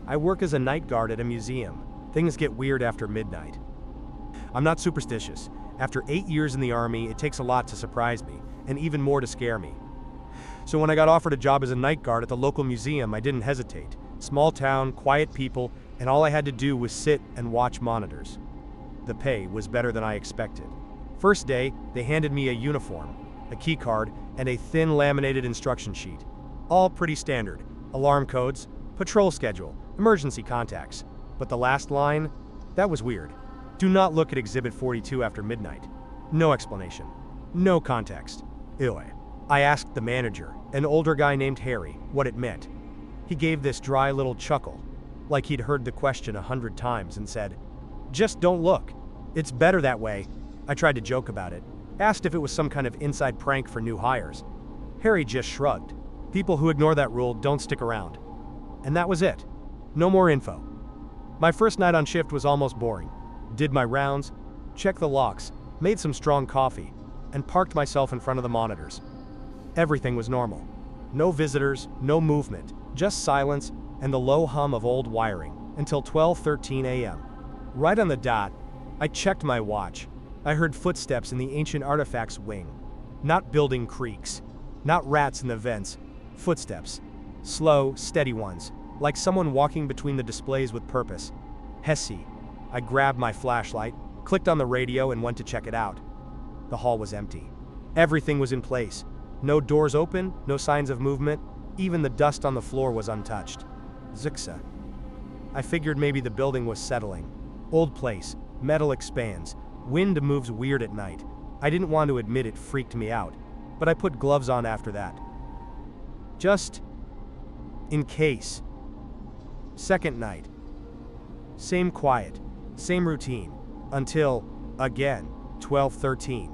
I work as a night guard at a museum. Things get weird after midnight. I'm not superstitious. After 8 years in the army, it takes a lot to surprise me, and even more to scare me. So when I got offered a job as a night guard at the local museum, I didn't hesitate. Small town, quiet people, and all I had to do was sit and watch monitors. The pay was better than I expected. First day, they handed me a uniform, a key card, and a thin laminated instruction sheet. All pretty standard. Alarm codes, patrol schedule, emergency contacts. But the last line? That was weird. Do not look at Exhibit 42 after midnight. No explanation. No context. Ew. I asked the manager, an older guy named Harry, what it meant. He gave this dry little chuckle, like he'd heard the question 100 times, and said, "Just don't look. It's better that way." I tried to joke about it, asked if it was some kind of inside prank for new hires. Harry just shrugged. People who ignore that rule don't stick around. And that was it. No more info. My first night on shift was almost boring. Did my rounds, checked the locks, made some strong coffee, and parked myself in front of the monitors. Everything was normal. No visitors, no movement, just silence and the low hum of old wiring, until 12:13 a.m. Right on the dot, I checked my watch. I heard footsteps in the ancient artifacts wing. Not building creaks, not rats in the vents, footsteps. Slow, steady ones, like someone walking between the displays with purpose. Hesse. I grabbed my flashlight, clicked on the radio, and went to check it out. The hall was empty. Everything was in place. No doors open, no signs of movement. Even the dust on the floor was untouched. Zixa. I figured maybe the building was settling. Old place, metal expands, wind moves weird at night. I didn't want to admit it freaked me out, but I put gloves on after that. Just in case. Second night. Same quiet, same routine, until, again, 12:13.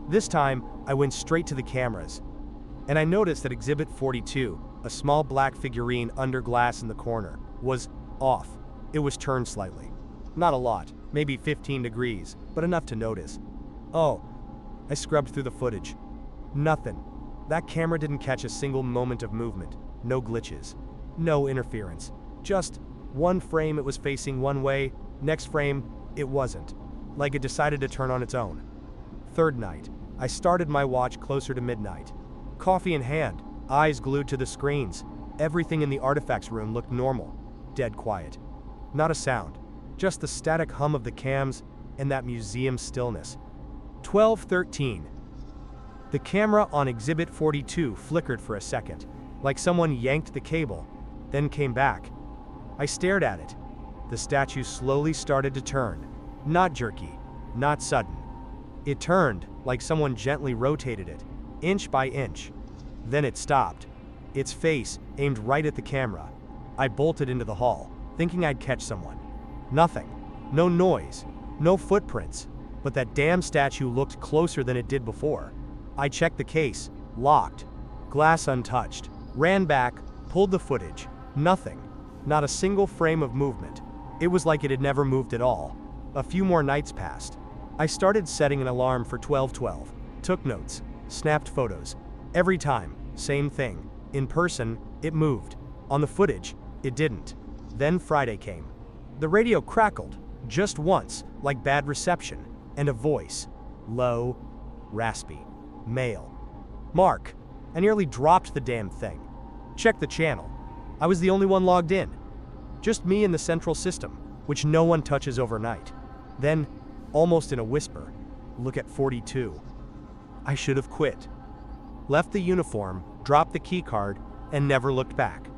This time, I went straight to the cameras, and I noticed that Exhibit 42, a small black figurine under glass in the corner, was off. It was turned slightly. Not a lot, maybe 15 degrees, but enough to notice. Oh, I scrubbed through the footage. Nothing. That camera didn't catch a single moment of movement, no glitches, no interference. Just one frame it was facing one way, next frame it wasn't, like it decided to turn on its own. Third night, I started my watch closer to midnight. Coffee in hand, eyes glued to the screens. Everything in the artifacts room looked normal, dead quiet. Not a sound, just the static hum of the cams and that museum stillness. 12:13. The camera on Exhibit 42 flickered for a second, like someone yanked the cable, then came back. I stared at it. The statue slowly started to turn. Not jerky, not sudden. It turned, like someone gently rotated it, inch by inch. Then it stopped. Its face aimed right at the camera. I bolted into the hall, thinking I'd catch someone. Nothing. No noise. No footprints. But that damn statue looked closer than it did before. I checked the case. Locked. Glass untouched. Ran back, pulled the footage. Nothing. Not a single frame of movement. It was like it had never moved at all. A few more nights passed. I started setting an alarm for 12:12. Took notes. Snapped photos. Every time, same thing. In person, it moved. On the footage, it didn't. Then Friday came. The radio crackled, just once, like bad reception, and a voice. Low, raspy. Male. Mark. I nearly dropped the damn thing. Checked the channel. I was the only one logged in. Just me and the central system, which no one touches overnight. Then, almost in a whisper, look at 42. I should have quit. Left the uniform, dropped the key card, and never looked back.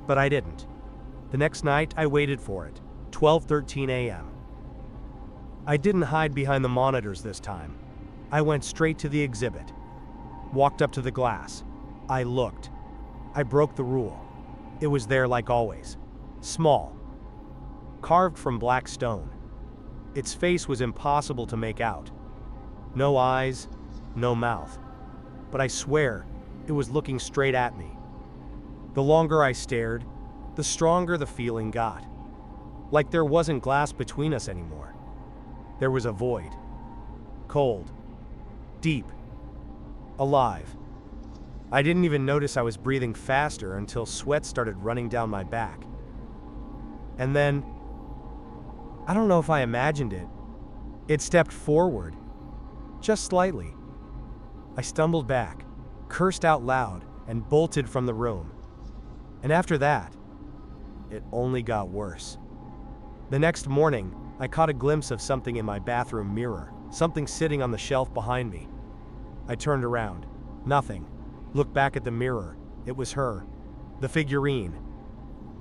But I didn't. The next night, I waited for it. 12:13 a.m. I didn't hide behind the monitors this time. I went straight to the exhibit. Walked up to the glass. I looked. I broke the rule. It was there like always. Small. Carved from black stone. Its face was impossible to make out. No eyes, no mouth. But I swear, it was looking straight at me. The longer I stared, the stronger the feeling got. Like there wasn't glass between us anymore. There was a void. Cold. Deep. Alive. I didn't even notice I was breathing faster until sweat started running down my back. And then, I don't know if I imagined it. It stepped forward, just slightly. I stumbled back, cursed out loud, and bolted from the room. And after that, it only got worse. The next morning, I caught a glimpse of something in my bathroom mirror, something sitting on the shelf behind me. I turned around. Nothing. Looked back at the mirror. It was her. The figurine.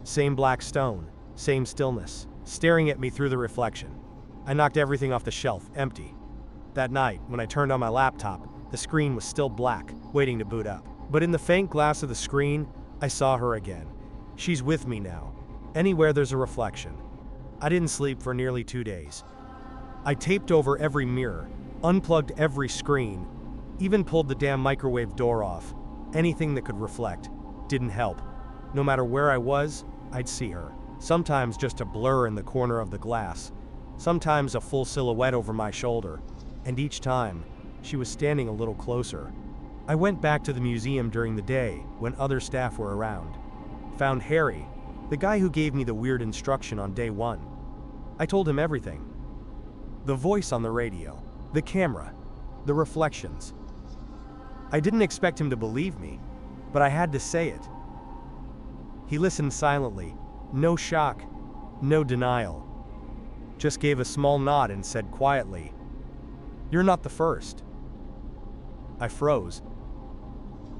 Same black stone, same stillness, staring at me through the reflection. I knocked everything off the shelf, empty. That night, when I turned on my laptop, the screen was still black, waiting to boot up. But in the faint glass of the screen, I saw her again. She's with me now. Anywhere there's a reflection. I didn't sleep for nearly 2 days. I taped over every mirror, unplugged every screen, even pulled the damn microwave door off. Anything that could reflect. Didn't help. No matter where I was, I'd see her. Sometimes just a blur in the corner of the glass. Sometimes a full silhouette over my shoulder. And each time, she was standing a little closer. I went back to the museum during the day when other staff were around. Found Harry, the guy who gave me the weird instruction on day 1. I told him everything. The voice on the radio, the camera, the reflections. I didn't expect him to believe me, but I had to say it. He listened silently, no shock, no denial. Just gave a small nod and said quietly, "You're not the first." I froze.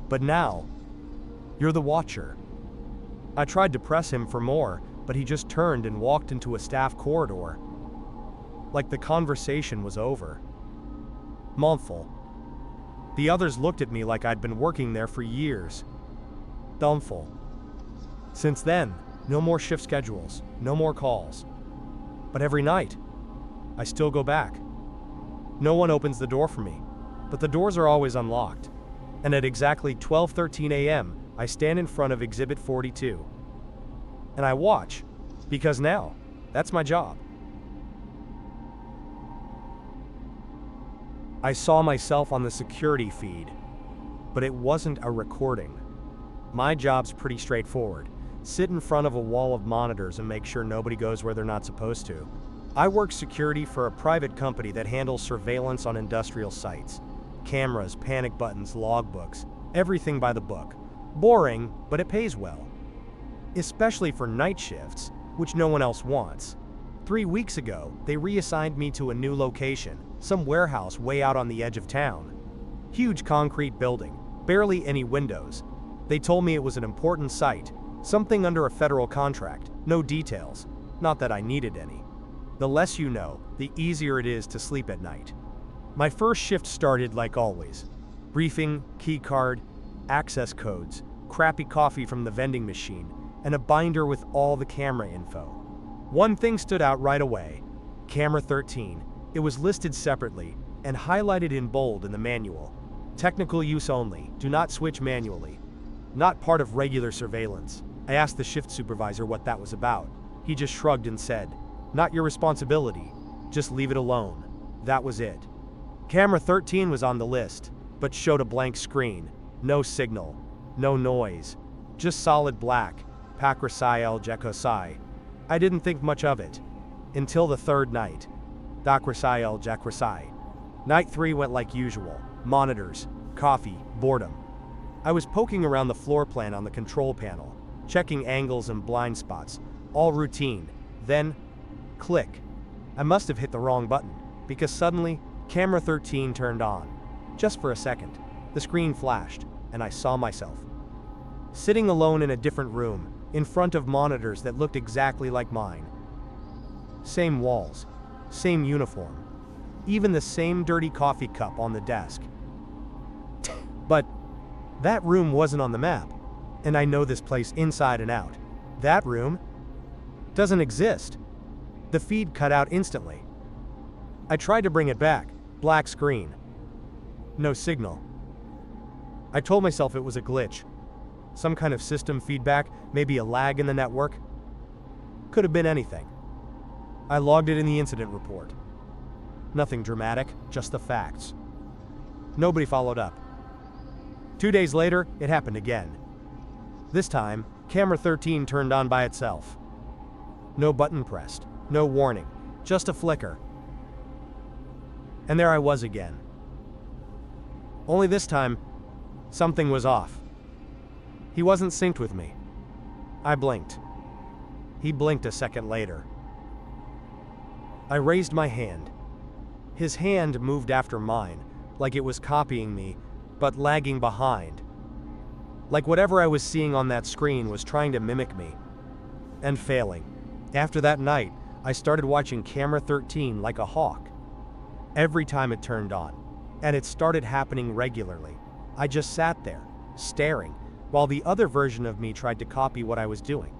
"But now, you're the watcher." I tried to press him for more, but he just turned and walked into a staff corridor. Like the conversation was over. Mouthful. The others looked at me like I'd been working there for years. Dumbful. Since then, no more shift schedules, no more calls. But every night, I still go back. No one opens the door for me, but the doors are always unlocked. And at exactly 12:13 a.m., I stand in front of Exhibit 42. And I watch, because now, that's my job. I saw myself on the security feed, but it wasn't a recording. My job's pretty straightforward. Sit in front of a wall of monitors and make sure nobody goes where they're not supposed to. I work security for a private company that handles surveillance on industrial sites. Cameras, panic buttons, logbooks, everything by the book. Boring, but it pays well. Especially for night shifts, which no one else wants. 3 weeks ago, they reassigned me to a new location, some warehouse way out on the edge of town. Huge concrete building, barely any windows. They told me it was an important site, something under a federal contract, no details. Not that I needed any. The less you know, the easier it is to sleep at night. My first shift started like always. Briefing, key card, access codes, crappy coffee from the vending machine, and a binder with all the camera info. One thing stood out right away. Camera 13. It was listed separately and highlighted in bold in the manual. Technical use only, do not switch manually. Not part of regular surveillance. I asked the shift supervisor what that was about. He just shrugged and said, "Not your responsibility, just leave it alone." That was it. Camera 13 was on the list, but showed a blank screen. No signal, no noise, just solid black, Pakrasai el Jakosai. I didn't think much of it, until the third night. Dakrasai el Jakrasai. Night 3 went like usual, monitors, coffee, boredom. I was poking around the floor plan on the control panel, checking angles and blind spots, all routine. Then, click. I must have hit the wrong button, because suddenly, camera 13 turned on. Just for a second, the screen flashed, and I saw myself. Sitting alone in a different room, in front of monitors that looked exactly like mine. Same walls, same uniform, even the same dirty coffee cup on the desk. But that room wasn't on the map, and I know this place inside and out. That room doesn't exist. The feed cut out instantly. I tried to bring it back, black screen. No signal. I told myself it was a glitch. Some kind of system feedback, maybe a lag in the network. Could have been anything. I logged it in the incident report. Nothing dramatic, just the facts. Nobody followed up. 2 days later, it happened again. This time, camera 13 turned on by itself. No button pressed. No warning. Just a flicker. And there I was again. Only this time, something was off. He wasn't synced with me. I blinked. He blinked a second later. I raised my hand. His hand moved after mine, like it was copying me, but lagging behind. Like whatever I was seeing on that screen was trying to mimic me. And failing. After that night, I started watching Camera 13 like a hawk. Every time it turned on. And it started happening regularly. I just sat there, staring, while the other version of me tried to copy what I was doing.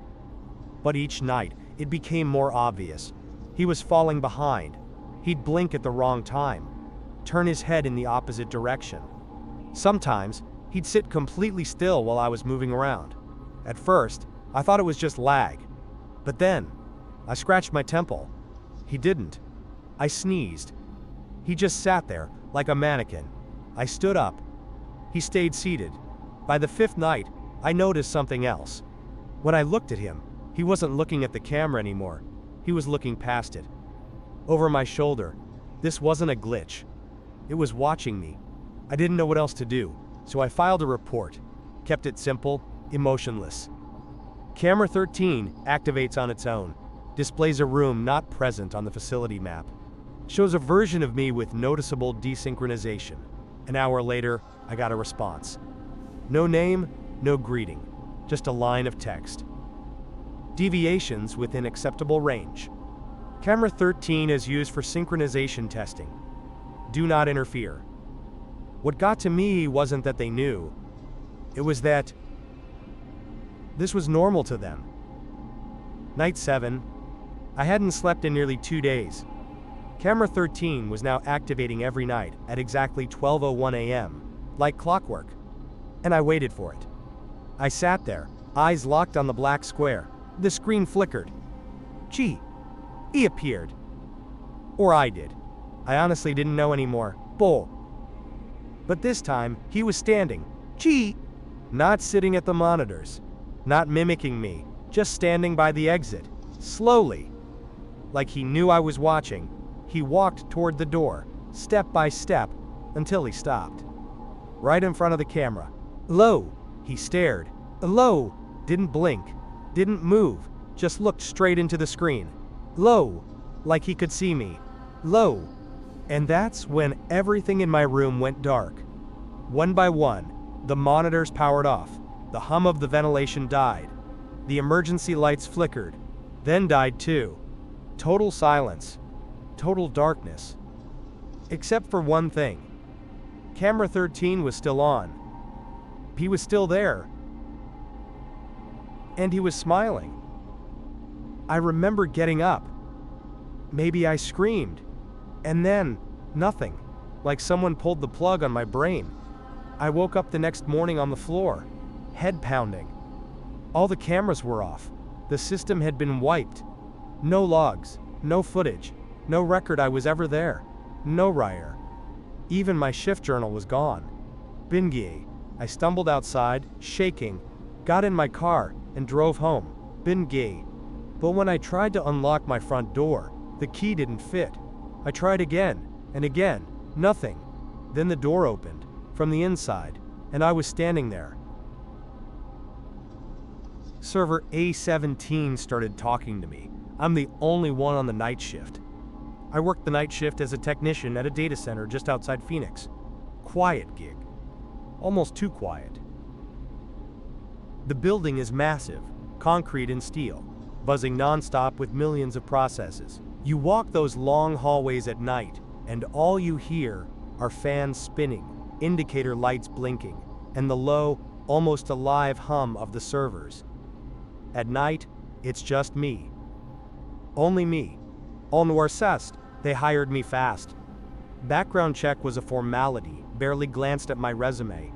But each night, it became more obvious. He was falling behind. He'd blink at the wrong time, turn his head in the opposite direction. Sometimes, he'd sit completely still while I was moving around. At first, I thought it was just lag. But then, I scratched my temple. He didn't. I sneezed. He just sat there, like a mannequin. I stood up. He stayed seated. By the fifth night, I noticed something else. When I looked at him, he wasn't looking at the camera anymore. He was looking past it. Over my shoulder. This wasn't a glitch. It was watching me. I didn't know what else to do, so I filed a report. Kept it simple, emotionless. Camera 13 activates on its own. Displays a room not present on the facility map. Shows a version of me with noticeable desynchronization. An hour later, I got a response. No name, no greeting. Just a line of text. Deviations within acceptable range. Camera 13 is used for synchronization testing. Do not interfere. What got to me wasn't that they knew. It was that this was normal to them. Night 7. I hadn't slept in nearly 2 days. Camera 13 was now activating every night at exactly 12:01 a.m., like clockwork. And I waited for it. I sat there, eyes locked on the black square. The screen flickered. Gee, he appeared. Or I did. I honestly didn't know anymore. Bull. But this time, he was standing. Gee. Not sitting at the monitors. Not mimicking me. Just standing by the exit. Slowly. Like he knew I was watching. He walked toward the door, step by step, until he stopped. Right in front of the camera. Low. He stared. Low. Didn't blink. Didn't move. Just looked straight into the screen. Low. Like he could see me. Low. And that's when everything in my room went dark. One by one, the monitors powered off. The hum of the ventilation died. The emergency lights flickered. Then died too. Total silence. Total darkness. Except for one thing. Camera 13 was still on. He was still there. And he was smiling. I remember getting up. Maybe I screamed. And then, nothing. Like someone pulled the plug on my brain. I woke up the next morning on the floor. Head pounding. All the cameras were off. The system had been wiped. No logs. No footage. No record I was ever there. No Ryer. Even my shift journal was gone. Bingie. I stumbled outside, shaking, got in my car, and drove home. Bingie. But when I tried to unlock my front door, the key didn't fit. I tried again, and again. Nothing. Then the door opened, from the inside, and I was standing there. Server A17 started talking to me. I'm the only one on the night shift. I worked the night shift as a technician at a data center just outside Phoenix. Quiet gig. Almost too quiet. The building is massive, concrete and steel, buzzing nonstop with millions of processes. You walk those long hallways at night, and all you hear are fans spinning, indicator lights blinking, and the low, almost alive hum of the servers. At night, it's just me. Only me. En Warsest, they hired me fast. Background check was a formality, barely glanced at my resume.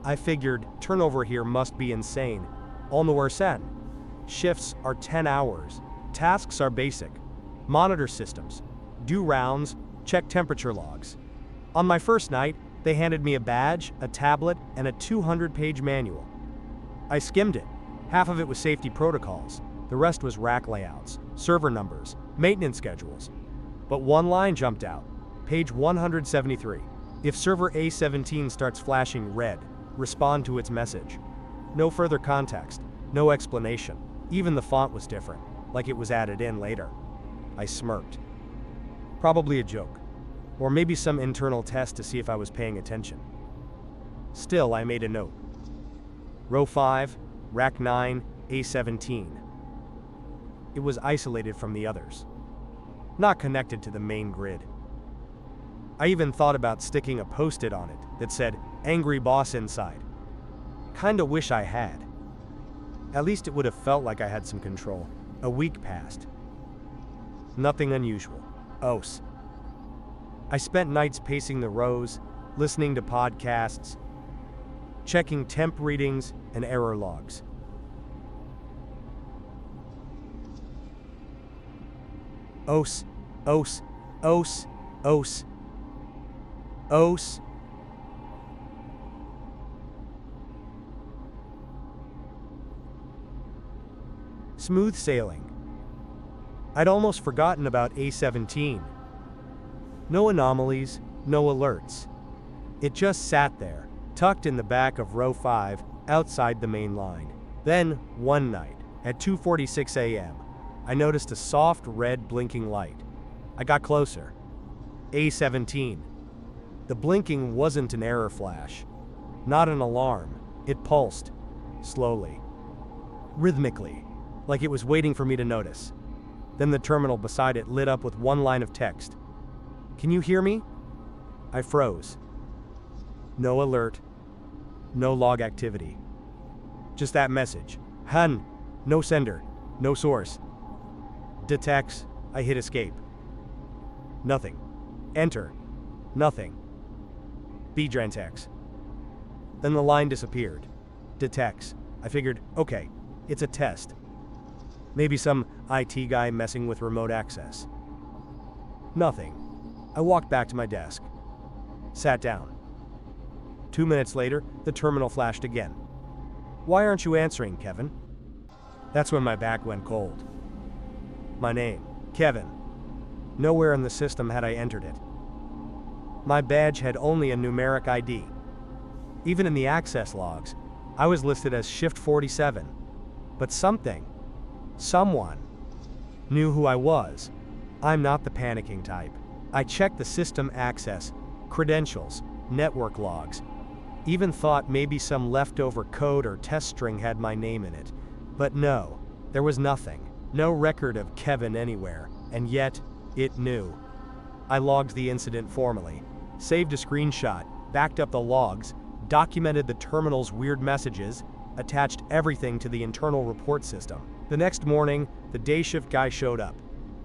I figured, turnover here must be insane. En Warsest. Shifts are 10 hours. Tasks are basic. Monitor systems. Do rounds, check temperature logs. On my first night, they handed me a badge, a tablet, and a 200-page manual. I skimmed it. Half of it was safety protocols. The rest was rack layouts, server numbers, maintenance schedules. But one line jumped out. Page 173. If server A17 starts flashing red, respond to its message. No further context, no explanation. Even the font was different, like it was added in later. I smirked. Probably a joke. Or maybe some internal test to see if I was paying attention. Still, I made a note. Row 5, rack 9, A17. It was isolated from the others. Not connected to the main grid. I even thought about sticking a post-it on it that said, "Angry Boss Inside." Kinda wish I had. At least it would have felt like I had some control. A week passed. Nothing unusual. OS. I spent nights pacing the rows, listening to podcasts, checking temp readings and error logs. OS, OS, OS, OS, OS. Smooth sailing. I'd almost forgotten about A17. No anomalies, no alerts. It just sat there, tucked in the back of row 5, outside the main line. Then, one night, at 2:46 a.m., I noticed a soft red blinking light. I got closer. A17. The blinking wasn't an error flash. Not an alarm. It pulsed. Slowly. Rhythmically. Like it was waiting for me to notice. Then the terminal beside it lit up with one line of text. "Can you hear me?" I froze. No alert. No log activity. Just that message. Hun. No sender. No source. Detects. I hit escape. Nothing. Enter. Nothing. Bdrantex. Then the line disappeared. Detects. I figured, okay, it's a test. Maybe some IT guy messing with remote access. Nothing. I walked back to my desk. Sat down. 2 minutes later, the terminal flashed again. "Why aren't you answering, Kevin?" That's when my back went cold. My name, Kevin. Nowhere in the system had I entered it. My badge had only a numeric ID. Even in the access logs, I was listed as Shift 47. But someone, knew who I was. I'm not the panicking type. I checked the system access, credentials, network logs. Even thought maybe some leftover code or test string had my name in it. But no, there was nothing. No record of Kevin anywhere, and yet, it knew. I logged the incident formally, saved a screenshot, backed up the logs, documented the terminal's weird messages, attached everything to the internal report system. The next morning, the day shift guy showed up.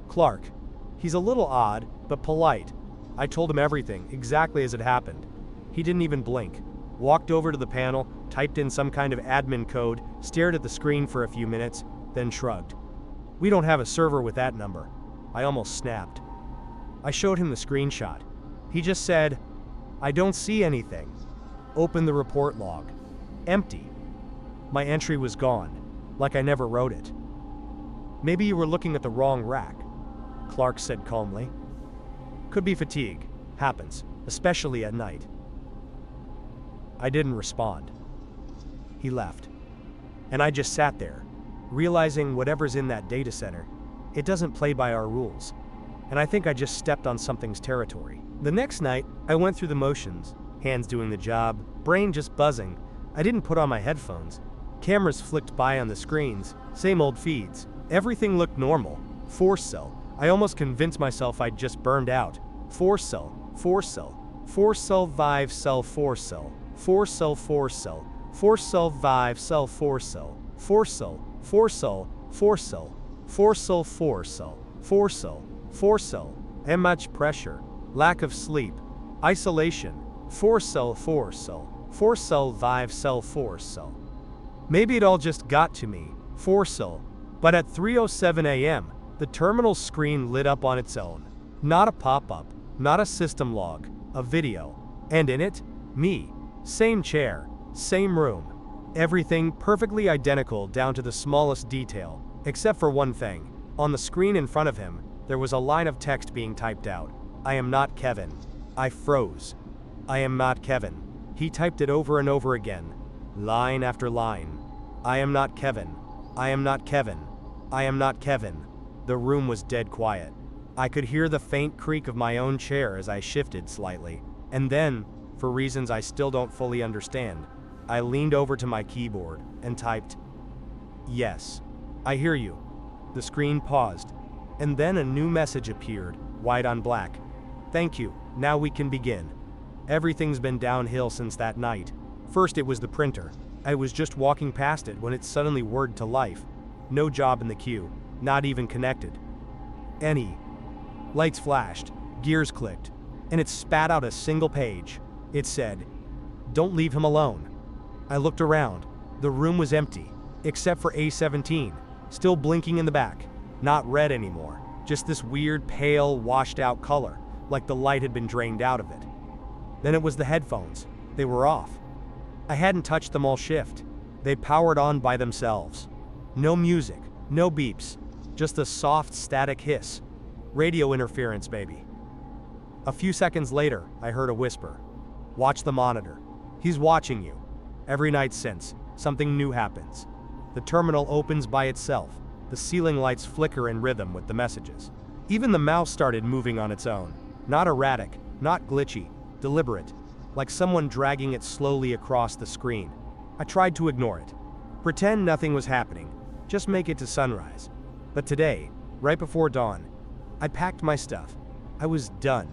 Clark. He's a little odd, but polite. I told him everything, exactly as it happened. He didn't even blink. Walked over to the panel, typed in some kind of admin code, stared at the screen for a few minutes, then shrugged. "We don't have a server with that number." I almost snapped. I showed him the screenshot. He just said, "I don't see anything." Opened the report log. Empty. My entry was gone, like I never wrote it. "Maybe you were looking at the wrong rack," Clark said calmly. "Could be fatigue. Happens, especially at night." I didn't respond. He left. And I just sat there, realizing whatever's in that data center, it doesn't play by our rules. And I think I just stepped on something's territory. The next night, I went through the motions, hands doing the job, brain just buzzing. I didn't put on my headphones. Cameras flicked by on the screens, same old feeds. Everything looked normal. Force cell. I almost convinced myself I'd just burned out. Force cell, force cell, force cell, vive cell, force cell, force cell, force cell, force cell, vive cell, force cell, force cell, force cell, force cell, force cell, force cell, force cell, force cell, and much pressure, lack of sleep, isolation, force cell, vive cell, force cell. Maybe it all just got to me, force cell, but at 3:07 a.m., the terminal screen lit up on its own. Not a pop-up, not a system log, a video. And in it, me. Same chair, same room. Everything perfectly identical down to the smallest detail. Except for one thing. On the screen in front of him, there was a line of text being typed out. I am not Kevin. I froze. I am not Kevin. He typed it over and over again, line after line. I am not Kevin. I am not Kevin. I am not Kevin. The room was dead quiet. I could hear the faint creak of my own chair as I shifted slightly. And then, for reasons I still don't fully understand, I leaned over to my keyboard and typed, "Yes, I hear you." The screen paused, and then a new message appeared, white on black. "Thank you, now we can begin." Everything's been downhill since that night. First it was the printer. I was just walking past it when it suddenly whirred to life. No job in the queue, not even connected. Any. Lights flashed, gears clicked, and it spat out a single page. It said, "Don't leave him alone." I looked around. The room was empty, except for A17, still blinking in the back. Not red anymore, just this weird pale, washed out color, like the light had been drained out of it. Then it was the headphones. They were off. I hadn't touched them all shift. They powered on by themselves. No music, no beeps, just a soft static hiss. Radio interference, baby. A few seconds later, I heard a whisper. "Watch the monitor. He's watching you." Every night since, something new happens. The terminal opens by itself. The ceiling lights flicker in rhythm with the messages. Even the mouse started moving on its own. Not erratic, not glitchy, deliberate, like someone dragging it slowly across the screen. I tried to ignore it. Pretend nothing was happening. Just make it to sunrise. But today, right before dawn, I packed my stuff. I was done.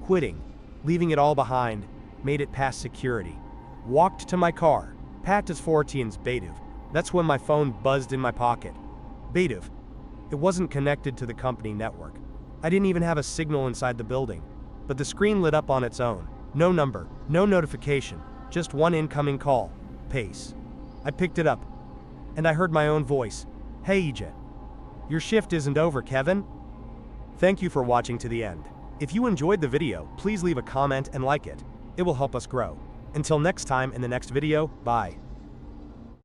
Quitting. Leaving it all behind. Made it past security. Walked to my car. Packed as 14's Betuv. That's when my phone buzzed in my pocket. Betuv. It wasn't connected to the company network. I didn't even have a signal inside the building. But the screen lit up on its own. No number, no notification, just one incoming call. Pace. I picked it up. And I heard my own voice. "Hey EJ. Your shift isn't over, Kevin." Thank you for watching to the end. If you enjoyed the video, please leave a comment and like it. It will help us grow. Until next time in the next video, bye.